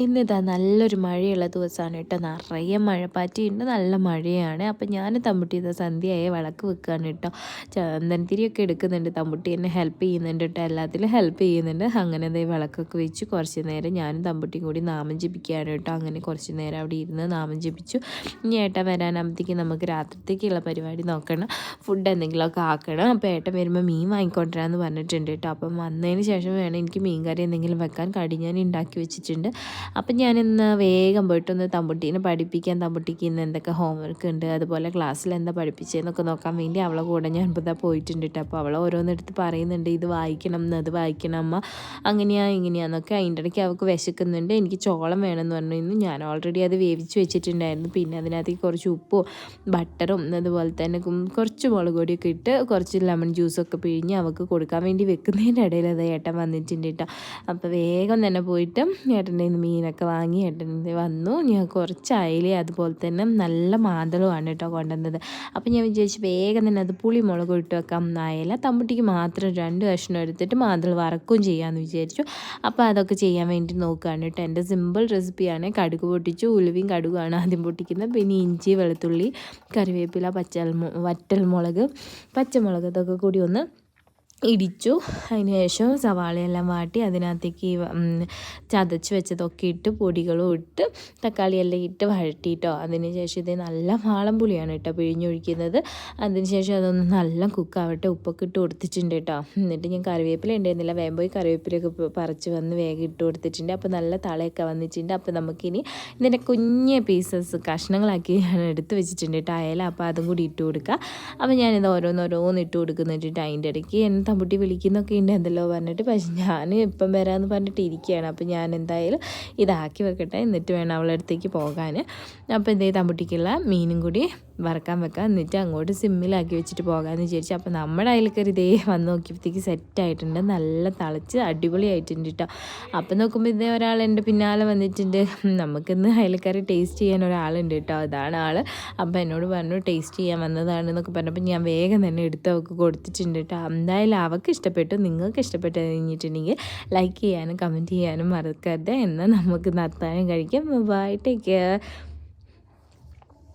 ഇന്നിതാ നല്ലൊരു മഴയുള്ള ദിവസമാണ് കേട്ടോ. നിറയെ മഴപ്പാറ്റിയുണ്ട്, നല്ല മഴയാണ്. അപ്പം ഞാൻ തമ്പുട്ടി ഇതാ സന്ധ്യയായ വിളക്ക് വെക്കുകയാണ് കേട്ടോ. ചന്ദനത്തിരിയൊക്കെ എടുക്കുന്നുണ്ട്, തമ്പുട്ടി എന്നെ ഹെൽപ്പ് ചെയ്യുന്നുണ്ട് കേട്ടോ, എല്ലാത്തിലും ഹെൽപ്പ് ചെയ്യുന്നുണ്ട്. അങ്ങനെ അതേ വിളക്കൊക്കെ വെച്ച് കുറച്ച് നേരം ഞാനും തമ്പുട്ടിയും കൂടി നാമം ജപിക്കുകയാണ് കേട്ടോ. അങ്ങനെ കുറച്ച് നേരം അവിടെ ഇരുന്ന് നാമം ജപിച്ചു. ഇനി ഏട്ടൻ വരാനാകുമ്പോഴത്തേക്കും നമുക്ക് രാത്രിത്തേക്കുള്ള പരിപാടി നോക്കണം, ഫുഡ് എന്തെങ്കിലുമൊക്കെ ആക്കണം. അപ്പോൾ ഏട്ടൻ വരുമ്പോൾ മീൻ വാങ്ങിക്കൊണ്ടിരാന്ന് പറഞ്ഞിട്ടുണ്ട് കേട്ടോ. അപ്പം വന്നതിന് ശേഷം വേണം എനിക്ക് മീൻ കറി എന്തെങ്കിലും വെക്കാൻ. കടി ഞാൻ ഉണ്ടാക്കി വെച്ചിട്ടുണ്ട്. അപ്പം ഞാനിന്ന് വേഗം പോയിട്ടൊന്ന് തമ്പുട്ടീനെ പഠിപ്പിക്കാൻ, തമ്പുട്ടിക്ക് ഇന്ന് എന്തൊക്കെ ഹോംവർക്ക് ഉണ്ട്, അതുപോലെ ക്ലാസ്സിൽ എന്താ പഠിപ്പിച്ചതെന്നൊക്കെ നോക്കാൻ വേണ്ടി അവളെ കൂടെ ഞാൻ ഇപ്പോൾ പോയിട്ടുണ്ട് കേട്ടോ. അപ്പോൾ അവൾ ഓരോന്നെടുത്ത് പറയുന്നുണ്ട്, ഇത് വായിക്കണം എന്ന്, അത് വായിക്കണം അമ്മ, അങ്ങനെയാണ് ഇങ്ങനെയാണെന്നൊക്കെ. അതിൻ്റെ ഇടയ്ക്ക് അവൾക്ക് വിശക്കുന്നുണ്ട്, എനിക്ക് ചോളം വേണമെന്ന് പറഞ്ഞു. ഞാൻ ഓൾറെഡി അത് വേവിച്ച് വെച്ചിട്ടുണ്ടായിരുന്നു. പിന്നെ അതിനകത്തേക്ക് കുറച്ച് ഉപ്പും ബട്ടറും അതുപോലെ തന്നെ കുറച്ച് മുളക് പൊടിയൊക്കെ ഇട്ട് കുറച്ച് ലെമൺ ജ്യൂസൊക്കെ പിഴിഞ്ഞ് അവൾക്ക് കൊടുക്കാൻ വേണ്ടി വെക്കുന്നതിൻ്റെ ഇടയിൽ അത് ഏട്ടൻ വന്നിട്ടുണ്ട് കേട്ടോ. അപ്പോൾ വേഗം തന്നെ പോയിട്ട് ഏട്ടൻ്റെ മീനൊക്കെ വാങ്ങി ഏട്ടൻ വന്നു. ഞാൻ കുറച്ച് അയില അതുപോലെ തന്നെ നല്ല മാന്തളുമാണ് കേട്ടോ കൊണ്ടുവന്നത്. അപ്പോൾ ഞാൻ വിചാരിച്ചു വേഗം തന്നെ അത് പുളി മുളക് ഇട്ട് വെക്കാം. അയില തമ്പുട്ടിക്ക് മാത്രം 2 കഷ്ണം എടുത്തിട്ട് മാന്തൾ വറക്കുകയും ചെയ്യാമെന്ന് വിചാരിച്ചു. അപ്പോൾ അതൊക്കെ ചെയ്യാൻ വേണ്ടി നോക്കുകയാണ് കേട്ടോ. എൻ്റെ സിമ്പിൾ റെസിപ്പിയാണ്. കടുക് പൊട്ടിച്ചു, ഉലുവയും കടുകാണ് ആദ്യം പൊട്ടിക്കുന്നത്. പിന്നെ ഇഞ്ചി, വെളുത്തുള്ളി, കറിവേപ്പില, വറ്റൽമുളക്, പച്ചമുളക് ഇതൊക്കെ കൂടി ഒന്ന് ഇടിച്ചു. അതിന് ശേഷം സവാളയെല്ലാം വാട്ടി അതിനകത്തേക്ക് ചതച്ച് വെച്ചതൊക്കെ ഇട്ട് പൊടികളും ഇട്ട് തക്കാളിയെല്ലാം ഇട്ട് വഴറ്റിയിട്ടോ. അതിന് ശേഷം ഇത് നല്ല വാളംപുളിയാണ് കേട്ടോ പിഴിഞ്ഞൊഴിക്കുന്നത്. അതിന് ശേഷം അതൊന്ന് നല്ല കുക്കാവട്ടെ, ഉപ്പൊക്കെ ഇട്ട് കൊടുത്തിട്ടുണ്ട് കേട്ടോ. എന്നിട്ട് ഞാൻ കറിവേപ്പില ഉണ്ടായിരുന്നില്ല, വേഗം പോയി കറിവേപ്പിലൊക്കെ പറിച്ച് വന്ന് വേഗം ഇട്ട് കൊടുത്തിട്ടുണ്ട്. അപ്പോൾ നല്ല തളയൊക്കെ വന്നിട്ടുണ്ട്. അപ്പോൾ നമുക്കിനി ഇതിൻ്റെ കുഞ്ഞ് പീസസ് കഷ്ണങ്ങളാക്കി ഞാൻ എടുത്ത് വെച്ചിട്ടുണ്ട് കേട്ടോ അയല. അപ്പോൾ അതും കൂടി ഇട്ട് കൊടുക്കുക. അപ്പോൾ ഞാനിത് ഓരോന്ന് ഇട്ട് കൊടുക്കുന്നുണ്ട്. അതിൻ്റെ ഇടയ്ക്ക് തമ്പുട്ടി വിളിക്കുന്നൊക്കെ ഉണ്ട് എന്തെല്ലോ പറഞ്ഞിട്ട്. പക്ഷെ ഞാൻ ഇപ്പം വരാമെന്ന് പറഞ്ഞിട്ട് ഇരിക്കുകയാണ്. അപ്പോൾ ഞാൻ എന്തായാലും ഇതാക്കി വെക്കട്ടെ, എന്നിട്ട് വേണം അവളുടെ അടുത്തേക്ക് പോകാൻ. അപ്പോൾ ഇതേ തമ്പുട്ടിക്കുള്ള മീനും കൂടി വറക്കാൻ വെക്കാം, എന്നിട്ട് അങ്ങോട്ട് സിമ്മിലാക്കി വെച്ചിട്ട് പോകാമെന്ന് വിചാരിച്ചു. അപ്പോൾ നമ്മുടെ അയൽക്കറി ഇതേ വന്ന് നോക്കിയപ്പോഴത്തേക്ക് സെറ്റായിട്ടുണ്ട്, നല്ല തിളച്ച് അടിപൊളിയായിട്ടുണ്ട് കേട്ടോ. അപ്പോൾ നോക്കുമ്പോൾ ഇതേ ഒരാൾ എൻ്റെ പിന്നാലെ വന്നിട്ടുണ്ട്. നമുക്കിന്ന് അയൽക്കറി ടേസ്റ്റ് ചെയ്യാൻ ഒരാളുണ്ട് കേട്ടോ, അതാണ് ആൾ. അപ്പോൾ എന്നോട് പറഞ്ഞു ടേസ്റ്റ് ചെയ്യാൻ വന്നതാണെന്നൊക്കെ പറഞ്ഞപ്പോൾ ഞാൻ വേഗം തന്നെ എടുത്ത് അവൾക്ക് കൊടുത്തിട്ടുണ്ട് കേട്ടോ. എന്തായാലും അവൾക്ക് ഇഷ്ടപ്പെട്ടു. നിങ്ങൾക്ക് ഇഷ്ടപ്പെട്ട് കഴിഞ്ഞിട്ടുണ്ടെങ്കിൽ ലൈക്ക് ചെയ്യാനും കമൻറ്റ് ചെയ്യാനും മറക്കരുത്. എന്നാൽ നമുക്ക് നത്താനും കഴിക്കാം. Bye, take care.